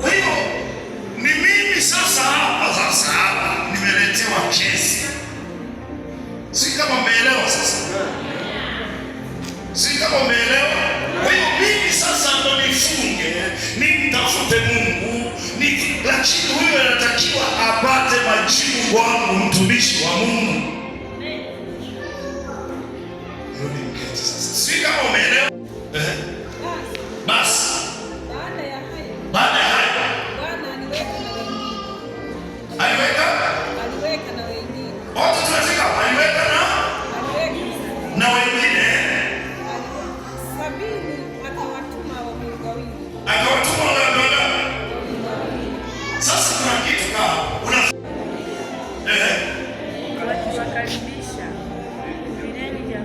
Kwa hiyo ni mimi sasa hapa nimeletewa kesi. Si kama umeelewa sasa? Si kama umeelewa? Kwa hiyo mimi sasa ndo nifunge, nimtafute Mungu, lakini huyo anatakiwa apate majibu wangu, mtumishi wa Mungu. Rudi mketi sasa. Si kama umeelewa? Basi baada ya hayo aliweka na wengine. Wote tunafika aliweka na wengine 70 akawatuma wawili. Akawatuma wawili. Sasa kuna kitu wakiwakaribisha vileni vya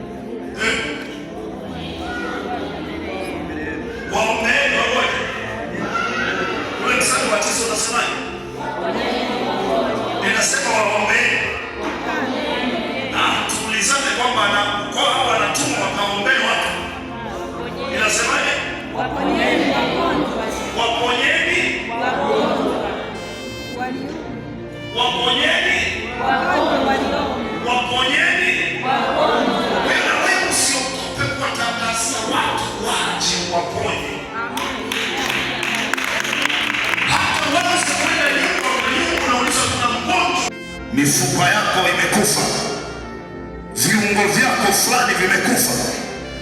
waombeni wamoja. Ule mstari wa 9 unasemaje? Inasema waombeni. Tuulizane kwamba kwa hao wanatumwa wakaombeni watu. Inasemaje? Waponyeni wagonjwa. Waponyeni wagonjwa. Waponyeni wagonjwa. Waponyeni wagonjwa. Wewe usiogope kuwatangaza watu waje waponye. Mifupa yako imekufa, viungo vyako fulani vimekufa,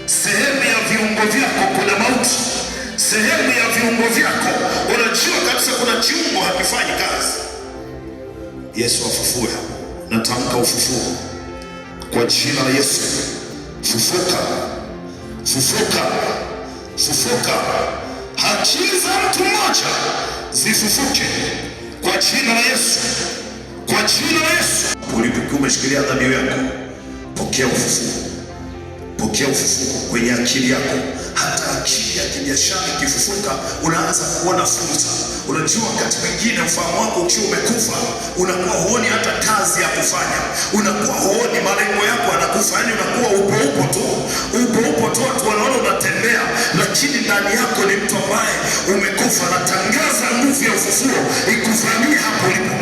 sehemu ya viungo vyako kuna mauti, sehemu ya viungo vyako unajua kabisa kuna kiungo hakifanyi kazi. Yesu afufue. Natamka ufufuo kwa jina la Yesu. Fufuka, fufuka, fufuka. Akili za mtu mmoja zifufuke kwa jina la Yesu. Kwa jina la Yesu. Ulipokuwa umeshikilia dhabihu yako, pokea ufufuo. Pokea ufufuo kwenye akili yako. Hata akili ya kibiashara ikifufuka, unaanza kuona fursa. Unajua wakati mwingine ufahamu wako ukiwa umekufa, unakuwa huoni hata kazi ya kufanya. Unakuwa huoni malengo yako yanakufa. Yaani unakuwa upo tu. Watu wanaona unatembea, lakini ndani yako ni mtu ambaye umekufa. Natangaza nguvu ya ufufuo ikuvamie hapo ulipo.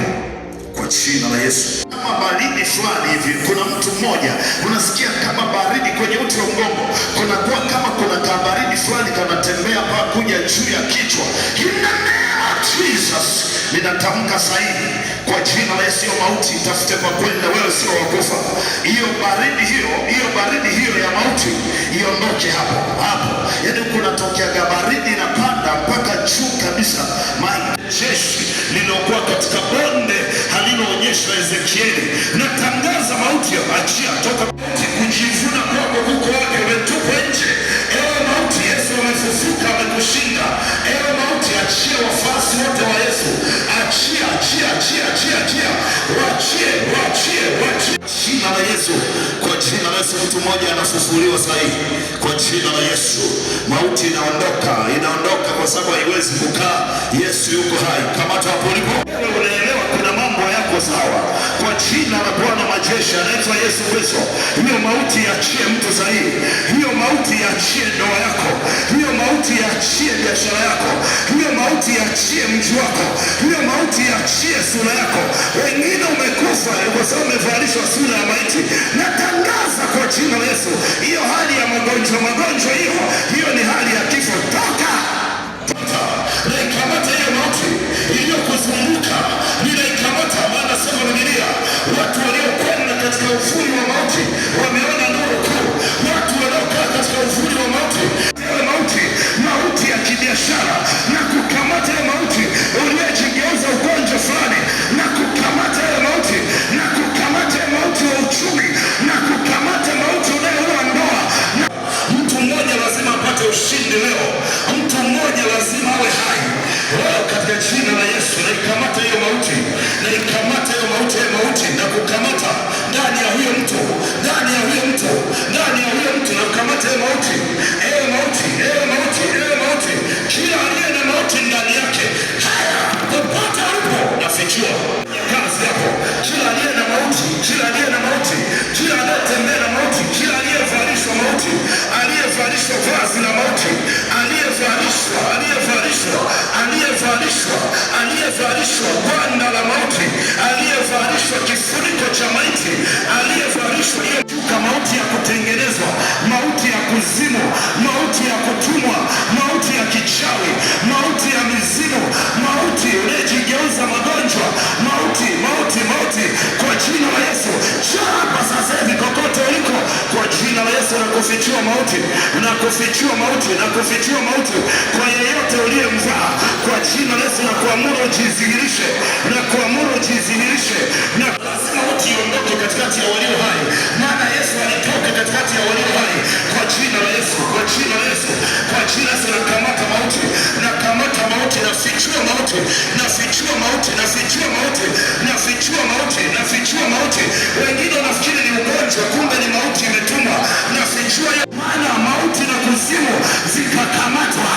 Kwa jina la Yesu. Kama baridi fulani hivi, kuna mtu mmoja unasikia kama baridi kwenye uti wa mgongo, kunakuwa kama kuna kabaridi fulani kanatembea mpaka kuja juu ya kichwa. In the name of Jesus, ninatamka sahihi kwa jina la Yesu, hiyo mauti itafute pa kwenda, wewe sio wakufa. Hiyo baridi hiyo ya mauti iondoke hapo. Yaani kunatokea baridi inapanda mpaka juu kabisa. Jeshi lilokuwa katika bonde haliloonyeshwa Ezekieli, natangaza mauti ya achia toka. Kujivuna kwako kuko wapi? Umetupwa nje. Ewe mauti, Yesu amefufuka, amekushinda. Ewe mauti, achia wafasi wote wa Yesu. Achia. Wachie. Jina la Yesu. Kwa jina la Yesu mtu mmoja anafufuliwa sahihi. Kwa jina la Yesu. Mauti inaondoka kwa sababu haiwezi kukaa. Yesu yuko hai. Kamata hapo ulipo. Unaelewa kuna mambo yako sawa. Kwa jina la Bwana majeshi anaitwa Yesu Kristo. Hiyo mauti iachie mtu sahihi. Hiyo mauti iachie ndoa yako. Hiyo mauti iachie biashara yako. Hiyo mauti iachie mji wako. Hiyo mauti iachie sura yako. Wengine umekufa kwa sababu umevalishwa sura ya maiti. Natangaza kwa jina la Yesu, hiyo hali ya magonjwa hiyo ni hali ya kifo. Toka. Naikamata hiyo mauti iliyokuzunguka. Ninaikamata, maana sema Biblia, watu waliokwenda katika uvuli wa mauti wameona nuru kuu. Watu waliokaa katika uvuli wa mauti, mauti ya kibiashara, na kukamata hiyo mauti uliyejigeuza ugonjwa fulani, na kukamata hiyo mauti, na kukamata hiyo mauti wa uchumi, na kukamata mauti unayoua ndoa. Mtu mmoja lazima apate ushindi leo. Mtu mmoja lazima awe hai leo katika jina la Yesu. Naikamata hiyo mauti, na kukamata ndani ya huyo mtu, na kukamata hiyo mauti. Ewe mauti, kila aliye aliyevalishwa gwanda la mauti, aliyevalishwa kifuniko cha maiti, aliyevalishwa hiyo shuka, mauti ya kutengenezwa, mauti ya kuzimu, mauti ya kutumwa, mauti ya kichawi, mauti ya mizimu, mauti unayejigeuza magonjwa, mauti, mauti, mauti, kwa jina la Yesu chapa sasa hivi kokote uliko, kwa jina la Yesu na kufichua mauti, na kufichua mauti, na kufichua mauti kwa yeyote uliyemvaa, kwa jina la Yesu na kuamuru ujidhihirishe, na kuamuru ujidhihirishe, na lazima mauti iondoke katikati ya walio hai, maana Yesu alitoka katikati ya walio hai. Kwa jina la Yesu, kwa jina la Yesu, kwa jina la Yesu nakamata mauti, nakamata mauti, nafichua mauti, nafichua mauti, nafichua mauti, nafichua mauti, nafichua mauti. Wengine wanafikiri ni ugonjwa, kumbe ni mauti imetumwa. Nafichua maana mauti na kuzimu zikakamatwa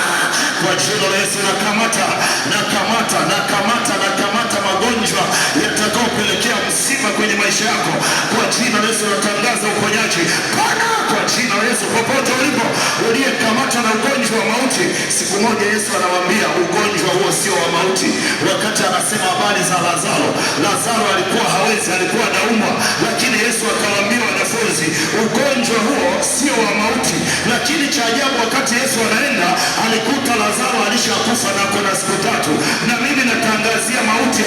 kwa jina la Yesu. Nakamata, nakamata, nakamata, nakamata magonjwa yatakaopelekea msiba kwenye maisha yako kwa jina la Yesu. Natangaza uponyaji pana kwa jina la Yesu. Popote ulipo uliyekamata na ugonjwa wa mauti, siku moja Yesu anawaambia ugonjwa huo sio wa mauti. Wakati anasema habari za Lazaro, Lazaro alikuwa hawezi, alikuwa anaumwa, lakini Yesu akawaambia wanafunzi ugonjwa huo sio wa mauti. Lakini cha ajabu, wakati Yesu anaenda alikuta Lazaro alishakufa na kuna siku 3. Na mimi natangazia mauti